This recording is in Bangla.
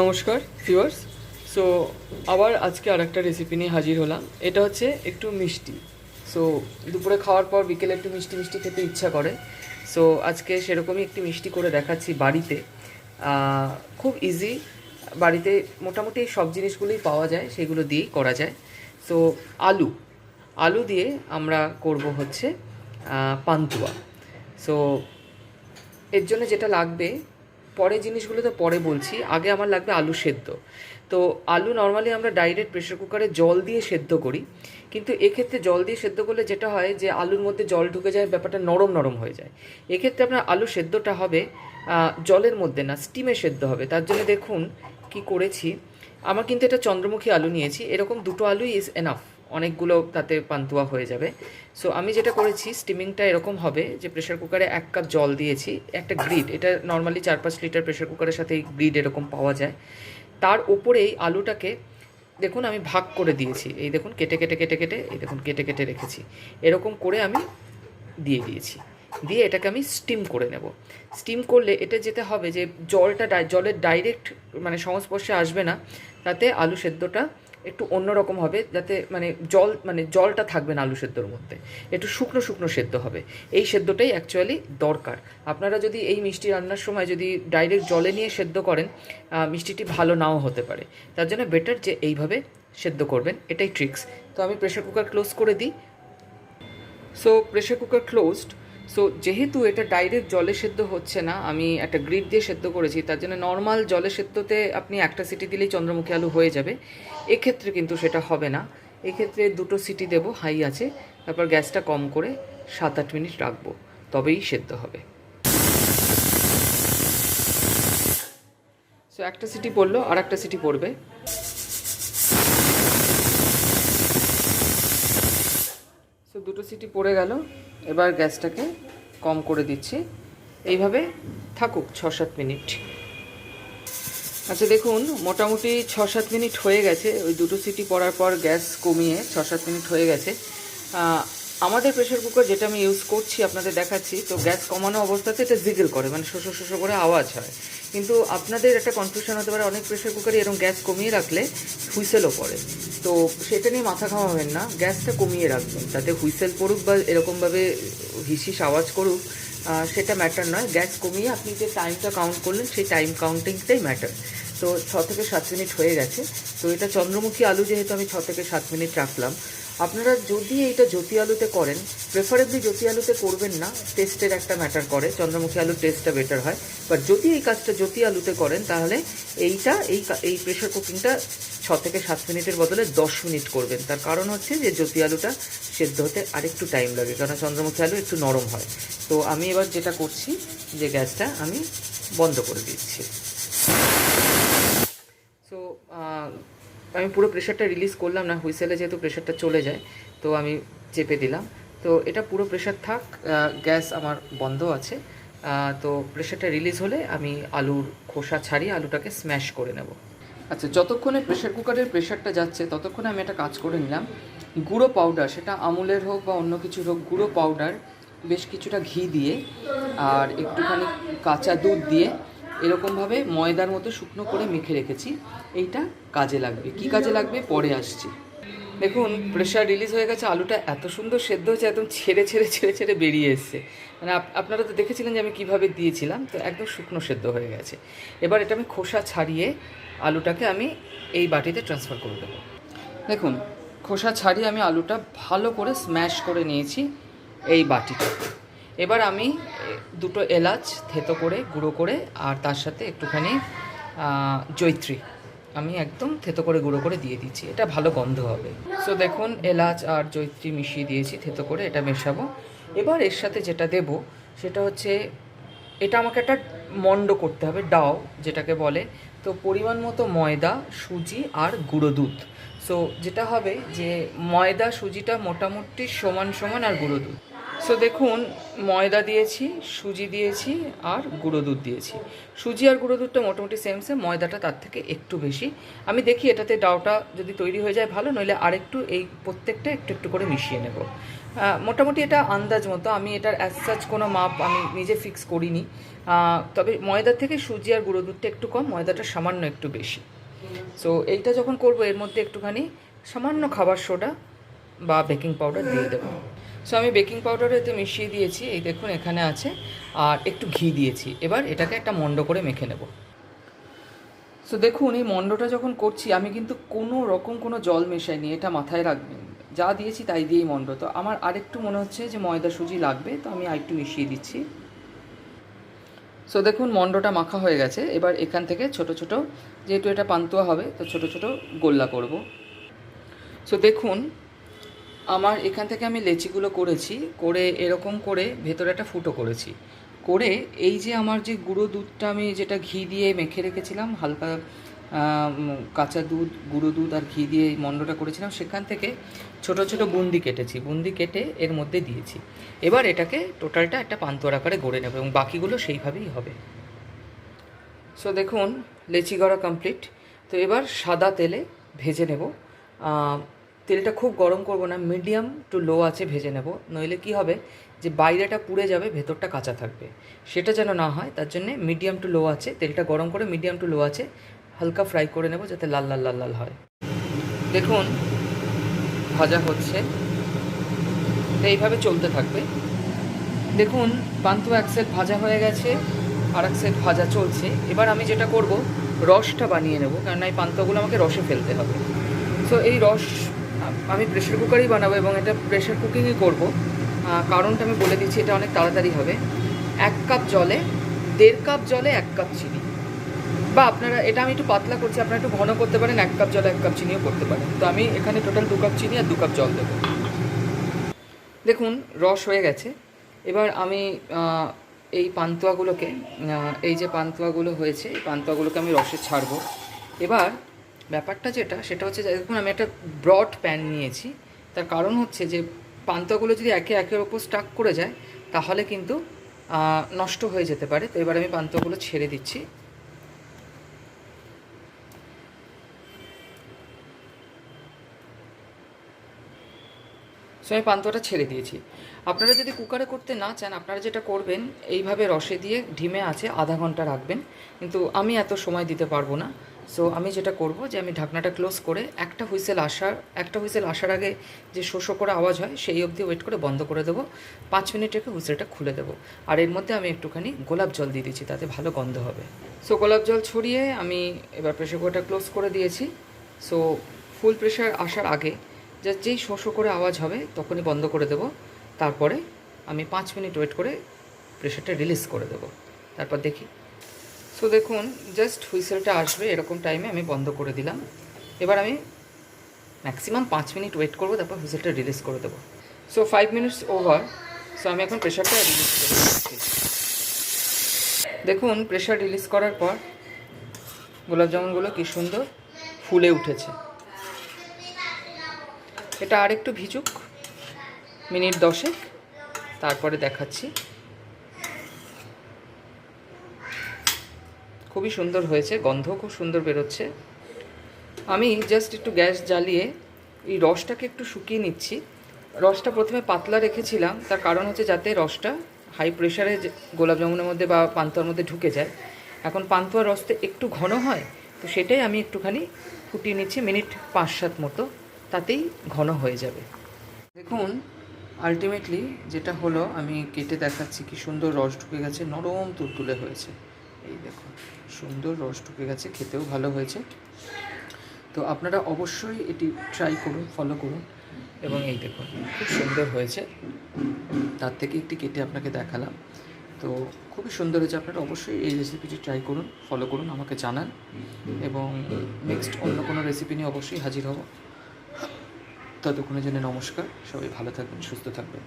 নমস্কার ভিউয়ার্স। সো আবার আজকে আরেকটা রেসিপি নিয়ে হাজির হলাম। এটা হচ্ছে একটু মিষ্টি। সো দুপুরে খাওয়ার পর বিকেলে একটু মিষ্টি মিষ্টি খেতে ইচ্ছা করে। সো আজকে সেরকমই একটি মিষ্টি করে দেখাচ্ছি বাড়িতে। খুব ইজি, বাড়িতে মোটামুটি সব জিনিসগুলোই পাওয়া যায়, সেগুলো দিয়েই করা যায়। সো আলু আলু দিয়ে আমরা করব হচ্ছে পান্তুয়া। সো এর জন্য যেটা লাগবে, পরে জিনিসগুলো তো পরে বলছি, আগে আমার লাগবে আলু সেদ্ধ। তো আলু নর্মালি আমরা ডাইরেক্ট প্রেশার কুকারে জল দিয়ে সেদ্ধ করি, কিন্তু এক্ষেত্রে জল দিয়ে সেদ্ধ করলে যেটা হয় যে আলুর মধ্যে জল ঢুকে যায়, ব্যাপারটা নরম নরম হয়ে যায়। এক্ষেত্রে আপনার আলু সেদ্ধটা হবে জলের মধ্যে না, স্টিমে সেদ্ধ হবে। তার জন্য দেখুন কি করেছি, আমার কিন্তু এটা চন্দ্রমুখী আলু নিয়েছি, এরকম দুটো আলুই ইজ এনাফ, অনেকগুলো তাতে পান্তুয়া হয়ে যাবে। সো আমি যেটা করেছি, স্টিমিংটা এরকম হবে যে প্রেশার কুকারে 1 কাপ জল দিয়েছি, একটা গ্রিড, এটা নর্মালি 4-5 লিটার প্রেশার কুকারের সাথে এই গ্রিড এরকম পাওয়া যায়। তার উপরেই আলুটাকে দেখুন আমি ভাগ করে দিয়েছি, এই দেখুন কেটে কেটে কেটে কেটে, এই দেখুন কেটে কেটে রেখেছি, এরকম করে আমি দিয়ে দিয়েছি। দিয়ে এটাকে আমি স্টিম করে নেব। স্টিম করলে এটা যেতে হবে যে জলের ডাইরেক্ট মানে সংস্পর্শে আসবে না, তাতে আলু সেদ্ধটা একটু অন্যরকম হবে, যাতে জলটা থাকবে না আলু সেদ্ধর মধ্যে, একটু শুকনো শুকনো সেদ্ধ হবে। এই সেদ্ধটাই অ্যাকচুয়ালি দরকার। আপনারা যদি এই মিষ্টি রান্নার সময় যদি ডাইরেক্ট জলে নিয়ে সেদ্ধ করেন, মিষ্টিটি ভালো নাও হতে পারে। তার জন্য বেটার যে এইভাবে সেদ্ধ করবেন, এটাই ট্রিক্স। তো আমি প্রেশার কুকার ক্লোজ করে দিই। So pressure cooker closed. So যেহেতু এটা ডাইরেক্ট জলে সেদ্ধ হচ্ছে না, আমি একটা গ্রিড দিয়ে সেদ্ধ করেছি, তার জন্য নর্মাল জলে সেদ্ধতে আপনি একটা সিটি দিলেই চন্দ্রমুখী আলু হয়ে যাবে। এক্ষেত্রে কিন্তু সেটা হবে না, এক্ষেত্রে 2টো সিটি দেবো হাই আছে, তারপর গ্যাসটা কম করে 7-8 মিনিট রাখবো, তবেই সেদ্ধ হবে। সো একটা সিটি পড়লো, আর একটা সিটি পড়বে। সো 2টো সিটি পড়ে গেল, এবার গ্যাসটাকে কম করে দিচ্ছি। এইভাবে থাকুক 6-7 মিনিট। আচ্ছা দেখুন, মোটামুটি 6-7 মিনিট হয়ে গেছে, ওই 2টো সিটি পড়ার পর গ্যাস কমিয়ে 6-7 মিনিট হয়ে গেছে। আমাদের প্রেশার কুকার যেটা আমি ইউজ করছি আপনাদের দেখাচ্ছি, তো গ্যাস কমানো অবস্থাতে এটা জিগল করে, মানে শোষো শোষো করে আওয়াজ হয়। কিন্তু আপনাদের একটা কনফিউশন হতে পারে, অনেক প্রেশার কুকারই এরকম গ্যাস কমিয়ে রাখলে হুইসেলও পড়ে। তো সেটা নিয়ে মাথা ঘামাবেন না, গ্যাসটা কমিয়ে রাখবেন, তাতে হুইসেল পড়ুক বা এরকমভাবে হিসিস আওয়াজ করুক, সেটা ম্যাটার নয়। গ্যাস কমিয়ে আপনি যে টাইমটা কাউন্ট করলেন, সেই টাইম কাউন্টিংটাই ম্যাটার। তো 6-7 মিনিট হয়ে গেছে। তো এটা চন্দ্রমুখী আলু, যেহেতু আমি 6-7 মিনিট রাখলাম। আপনারা যদি এইটা জ্যোতি আলুতে করেন, প্রেফারেবলি জ্যোতি আলুতে করবেন না, টেস্টের একটা ম্যাটার করে, চন্দ্রমুখী আলুর টেস্টটা বেটার হয়। বাট যদি এই কাজটা জ্যোতি আলুতে করেন, তাহলে এই প্রেশার কুকিংটা 6-7 মিনিটের বদলে 10 মিনিট করবেন। তার কারণ হচ্ছে যে জ্যোতি আলুটা সেদ্ধ হতে আরেকটু টাইম লাগে, কারণ চন্দ্রমুখী আলু একটু নরম হয়। তো আমি এবার যেটা করছি, যে গ্যাসটা আমি বন্ধ করে দিচ্ছি। সো আমি পুরো প্রেশারটা রিলিজ করলাম না, হুইসেলে যেহেতু প্রেশারটা চলে যায়, তো আমি চেপে দিলাম। তো এটা পুরো প্রেশার থাক, গ্যাস আমার বন্ধ আছে। তো প্রেশারটা রিলিজ হলে আমি আলুর খোসা ছাড়িয়ে আলুটাকে স্ম্যাশ করে নেব। আচ্ছা, যতক্ষণে প্রেশার কুকারের প্রেশারটা যাচ্ছে, ততক্ষণে আমি একটা কাজ করে নিলাম। গুঁড়ো পাউডার, সেটা আমুলের হোক বা অন্য কিছুর হোক, গুঁড়ো পাউডার বেশ কিছুটা ঘি দিয়ে আর একটুখানি কাঁচা দুধ দিয়ে এরকমভাবে ময়দার মতো শুকনো করে মেখে রেখেছি। এইটা কাজে লাগবে। কি কাজে লাগবে পরে আসছি। দেখুন প্রেশার রিলিজ হয়ে গেছে, আলুটা এত সুন্দর সেদ্ধ হচ্ছে, একদম ছেড়ে ছেড়ে ছেড়ে ছেড়ে বেরিয়ে এসছে। মানে আপনারা তো দেখেছিলেন যে আমি কীভাবে দিয়েছিলাম, তো একদম শুকনো সেদ্ধ হয়ে গেছে। এবার এটা আমি খোসা ছাড়িয়ে আলুটাকে আমি এই বাটিতে ট্রান্সফার করে দেবো। দেখুন খোসা ছাড়িয়ে আমি আলুটা ভালো করে স্ম্যাশ করে নিয়েছি এই বাটিতে। এবার আমি 2টো এলাচ থেতো করে গুঁড়ো করে, আর তার সাথে একটুখানি জয়িত্রী আমি একদম থেতো করে গুঁড়ো করে দিয়ে দিচ্ছি, এটা ভালো গন্ধ হবে। সো দেখুন এলাচ আর জয়িত্রী মিশিয়ে দিয়েছি থেতো করে, এটা মেশাবো। এবার এর সাথে যেটা দেব সেটা হচ্ছে, এটা আমাকে একটা মণ্ড করতে হবে, ডাও যেটাকে বলে। তো পরিমাণ মতো ময়দা, সুজি আর গুঁড়ো দুধ। সো যেটা হবে যে ময়দা সুজিটা মোটামুটি সমান সমান, আর গুঁড়ো দুধ। সো দেখুন ময়দা দিয়েছি, সুজি দিয়েছি আর গুঁড়ো দুধ দিয়েছি। সুজি আর গুঁড়ো দুধটা মোটামুটি সেম সেম, ময়দাটা তার থেকে একটু বেশি। আমি দেখি এটাতে ডাউটা যদি তৈরি হয়ে যায় ভালো, নইলে আরেকটু এই প্রত্যেকটা একটু একটু করে মিশিয়ে নেব। মোটামুটি এটা আন্দাজ মতো, আমি এটার অ্যাজ সাচ কোনো মাপ আমি নিজে ফিক্স করিনি। তবে ময়দার থেকে সুজি আর গুঁড়ো দুধটা একটু কম, ময়দাটা সামান্য একটু বেশি। সো এইটা যখন করব এর মধ্যে একটুখানি সামান্য খাবার সোডা বা বেকিং পাউডার দিয়ে দেবো। সো আমি বেকিং পাউডারও এতে মিশিয়ে দিয়েছি, এই দেখুন এখানে আছে, আর একটু ঘি দিয়েছি। এবার এটাকে একটা মণ্ড করে মেখে নেব। সো দেখুন এই মণ্ডটা যখন করছি আমি কিন্তু কোনো রকম কোনো জল মেশাইনি, এটা মাথায় রাখবেন। যা দিয়েছি তাই দিয়েই মণ্ড। তো আমার আরেকটু মনে হচ্ছে যে ময়দা সুজি লাগবে, তো আমি আরেকটু মিশিয়ে দিচ্ছি। সো দেখুন মণ্ডটা মাখা হয়ে গেছে। এবার এখান থেকে ছোট ছোট, যেহেতু এটা পান্তুয়া হবে, তো ছোট ছোট গোল্লা করব। সো দেখুন আমার এখান থেকে আমি লেচিগুলো করেছি, করে এরকম করে ভেতরে একটা ফুটো করেছি, করে এই যে আমার যে গুঁড়ো দুধটা আমি যেটা ঘি দিয়ে মেখে রেখেছিলাম, হালকা কাঁচা দুধ, গুঁড়ো দুধ আর ঘি দিয়ে এই মণ্ডটা করেছিলাম, সেখান থেকে ছোট ছোট বুন্দি কেটেছি, বুন্দি কেটে এর মধ্যে দিয়েছি। এবার এটাকে টোটালটা একটা পান্তুয়ার আকারে গড়ে নেব এবং বাকিগুলো সেইভাবেই হবে। সো দেখুন লেচি গড়া কমপ্লিট। তো এবার সাদা তেলে ভেজে নেব। তেলটা খুব গরম করব না, মিডিয়াম টু লো আছে ভেজে নেব, নইলে কি হবে যে বাইরেটা পুড়ে যাবে, ভেতরটা কাঁচা থাকবে, সেটা যেন না হয়। তার জন্যে মিডিয়াম টু লো আছে তেলটা গরম করে মিডিয়াম টু লো আছে হালকা ফ্রাই করে নেব, যাতে লাল লাল লাল লাল হয়। দেখুন ভাজা হচ্ছে, তো এইভাবে চলতে থাকবে। দেখুন পান্তুয়া এক সেট ভাজা হয়ে গেছে, আর এক সেট ভাজা চলছে। এবার আমি যেটা করব, রসটা বানিয়ে নেব, কারণ এই পান্তুয়াগুলো আমাকে রসে ফেলতে হবে। সো এই রস আমি প্রেশার কুকারেই বানাবো এবং এটা প্রেশার কুকিংই করব। কারণটা আমি বলে দিচ্ছি, এটা অনেক তাড়াতাড়ি হবে। 1 কাপ জলে 1.5 কাপ জলে 1 কাপ চিনি, বা আপনারা, এটা আমি একটু পাতলা করছি, আপনারা একটু ঘন করতে পারেন, 1 কাপ জলে 1 কাপ চিনিও করতে পারেন। তো আমি এখানে টোটাল 2 কাপ চিনি আর 2 কাপ জল দেবো। দেখুন রস হয়ে গেছে। এবার আমি এই পান্তুয়াগুলোকে, এই যে পান্তুয়াগুলো হয়েছে, এই পান্তুয়াগুলোকে আমি রসে ছাড়বো। এবার ব্যাপারটা যেটা, সেটা হচ্ছে দেখুন আমি একটা ব্রড প্যান নিয়েছি। তার কারণ হচ্ছে যে পান্তুয়াগুলো যদি একে একের ওপর স্টাক করে যায় তাহলে কিন্তু নষ্ট হয়ে যেতে পারে। তো এবার আমি পান্তুয়াগুলো ছেড়ে দিচ্ছি। সো আমি পান্তুয়াটা ছেড়ে দিয়েছি। আপনারা যদি কুকারে করতে না চান, আপনারা যেটা করবেন, এইভাবে রসে দিয়ে ঢিমে আছে আধা ঘন্টা রাখবেন, কিন্তু আমি এত সময় দিতে পারবো না। সো আমি যেটা করব যে আমি ঢাকনাটা ক্লোজ করে একটা হুইসেল আসার আগে যে শোষো করে আওয়াজ হয় সেই অবধি ওয়েট করে বন্ধ করে দেবো। 5 মিনিট রেখে হুইসেলটা খুলে দেবো। আর এর মধ্যে আমি একটুখানি গোলাপ জল দিয়ে দিচ্ছি, তাতে ভালো গন্ধ হবে। সো গোলাপ জল ছড়িয়ে আমি এবার প্রেশার কুকারটা ক্লোজ করে দিয়েছি। সো ফুল প্রেশার আসার আগে জাস্ট যেই শোষো করে আওয়াজ হবে তখনই বন্ধ করে দেবো। তারপরে আমি 5 মিনিট ওয়েট করে প্রেশারটা রিলিজ করে দেবো, তারপর দেখি। সো দেখুন জাস্ট হুইসেলটা আসবে এরকম টাইমে আমি বন্ধ করে দিলাম। এবার আমি ম্যাক্সিমাম 5 মিনিট ওয়েট করবো, তারপর হুইসেলটা রিলিজ করে দেবো। So 5 minutes over. সো আমি এখন প্রেশারটা রিলিজ করে দিচ্ছি। দেখুন প্রেশার রিলিজ করার পর গোলাপ জামুনগুলো কী সুন্দর ফুলে উঠেছে। এটা আর একটু ভিজুক, মিনিট 10, তারপরে দেখাচ্ছি। খুবই সুন্দর হয়েছে, গন্ধ খুব সুন্দর বেরোচ্ছে। আমি জাস্ট একটু গ্যাস জ্বালিয়ে এই রসটাকে একটু শুকিয়ে নিচ্ছি। রসটা প্রথমে পাতলা রেখেছিলাম, তার কারণ হচ্ছে যাতে রসটা হাই প্রেশারে গোলাপ জামুনের মধ্যে বা পান্তুয়ার মধ্যে ঢুকে যায়। এখন পান্তুয়ার রসটা একটু ঘন হয়, তো সেটাই আমি একটুখানি ফুটিয়ে নিচ্ছি মিনিট 5-7 মতো, তাতেই ঘন হয়ে যাবে। দেখুন আলটিমেটলি যেটা হলো, আমি কেটে দেখাচ্ছি কি সুন্দর রস ঢুকে গেছে, নরম তুলতুলে হয়েছে। এই দেখুন সুন্দর রস ঢুকে গেছে, খেতেও ভালো হয়েছে। তো আপনারা অবশ্যই এটি ট্রাই করুন, ফলো করুন। এবং এই দেখুন খুব সুন্দর হয়েছে, তার থেকে একটি কেটে আপনাকে দেখালাম। তো খুবই সুন্দর হয়েছে। আপনারা অবশ্যই এই রেসিপিটি ট্রাই করুন, ফলো করুন, আমাকে জানান। এবং নেক্সট অন্য কোনো রেসিপি নিয়ে অবশ্যই হাজির হব। ততক্ষণের জন্য নমস্কার, সবাই ভালো থাকবেন, সুস্থ থাকবেন।